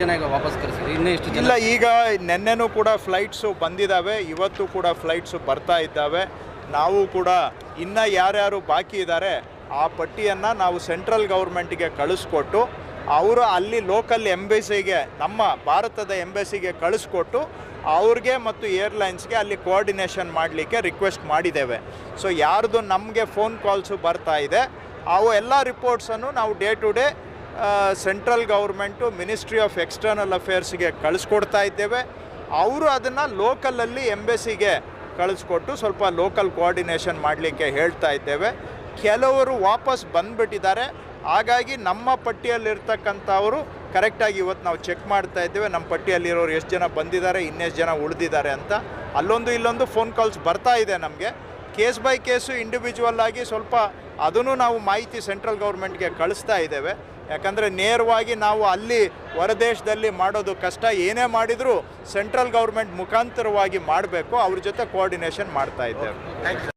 ಜನ ಈಗ ವಾಪಸ್ ಕಳಿಸಿದ್ರು, ಇನ್ನೂ ಎಷ್ಟು ಜನ ಇಲ್ಲ, ಈಗ ನೆನ್ನೆನೂ ಕೂಡ ಫ್ಲೈಟ್ಸು ಬಂದಿದ್ದಾವೆ, ಇವತ್ತು ಕೂಡ ಫ್ಲೈಟ್ಸು ಬರ್ತಾ ಇದ್ದಾವೆ. ನಾವು ಕೂಡ ಇನ್ನೂ ಯಾರ್ಯಾರು ಬಾಕಿ ಇದ್ದಾರೆ ಆ ಪಟ್ಟಿಯನ್ನು ನಾವು ಸೆಂಟ್ರಲ್ ಗೌರ್ಮೆಂಟಿಗೆ ಕಳಿಸ್ಕೊಟ್ಟು ಅವರು ಅಲ್ಲಿ ಲೋಕಲ್ ಎಂಬೆಸಿಗೆ, ನಮ್ಮ ಭಾರತದ ಎಂಬೆಸಿಗೆ ಕಳಿಸ್ಕೊಟ್ಟು ಅವ್ರಿಗೆ ಮತ್ತು ಏರ್ಲೈನ್ಸ್ಗೆ ಅಲ್ಲಿ ಕೋಆರ್ಡಿನೇಷನ್ ಮಾಡಲಿಕ್ಕೆ ರಿಕ್ವೆಸ್ಟ್ ಮಾಡಿದ್ದೇವೆ. ಸೊ ಯಾರ್ದು ನಮಗೆ ಫೋನ್ ಕಾಲ್ಸು ಬರ್ತಾ ಇದೆ ಅವು ಎಲ್ಲ ರಿಪೋರ್ಟ್ಸನ್ನು ನಾವು day to day central government ministry of external ಅಫೇರ್ಸ್ಗೆ ಕಳಿಸ್ಕೊಡ್ತಾ ಇದ್ದೇವೆ. ಅವರು ಅದನ್ನು ಲೋಕಲಲ್ಲಿ ಎಂಬೆಸಿಗೆ ಕಳಿಸ್ಕೊಟ್ಟು ಸ್ವಲ್ಪ ಲೋಕಲ್ ಕೋಆರ್ಡಿನೇಷನ್ ಮಾಡಲಿಕ್ಕೆ ಹೇಳ್ತಾ ಇದ್ದೇವೆ. ಕೆಲವರು ವಾಪಸ್ ಬಂದುಬಿಟ್ಟಿದ್ದಾರೆ, ಹಾಗಾಗಿ ನಮ್ಮ ಪಟ್ಟಿಯಲ್ಲಿರ್ತಕ್ಕಂಥವರು ಕರೆಕ್ಟಾಗಿ ಇವತ್ತು ನಾವು ಚೆಕ್ ಮಾಡ್ತಾ ಇದ್ದೇವೆ. ನಮ್ಮ ಪಟ್ಟಿಯಲ್ಲಿರೋರು ಎಷ್ಟು ಜನ ಬಂದಿದ್ದಾರೆ, ಇನ್ನೆಷ್ಟು ಜನ ಉಳಿದಿದ್ದಾರೆ ಅಂತ. ಅಲ್ಲೊಂದು ಇಲ್ಲೊಂದು ಫೋನ್ ಕಾಲ್ಸ್ ಬರ್ತಾ ಇದೆ ನಮಗೆ. ಕೇಸ್ ಬೈ ಕೇಸು ಇಂಡಿವಿಜುವಲ್ ಆಗಿ ಸ್ವಲ್ಪ ಅದನ್ನು ನಾವು ಮಾಹಿತಿ ಸೆಂಟ್ರಲ್ ಗೌರ್ಮೆಂಟ್ಗೆ ಕಳಿಸ್ತಾ ಇದ್ದೇವೆ. ಯಾಕಂದರೆ ನೇರವಾಗಿ ನಾವು ಅಲ್ಲಿ ಹೊರದೇಶದಲ್ಲಿ ಮಾಡೋದು ಕಷ್ಟ. ಏನೇ ಮಾಡಿದರೂ ಸೆಂಟ್ರಲ್ ಗೌರ್ಮೆಂಟ್ ಮುಖಾಂತರವಾಗಿ ಮಾಡಬೇಕು, ಅವ್ರ ಜೊತೆ ಕೋಆರ್ಡಿನೇಷನ್ ಮಾಡ್ತಾ ಇದ್ದೇವೆ.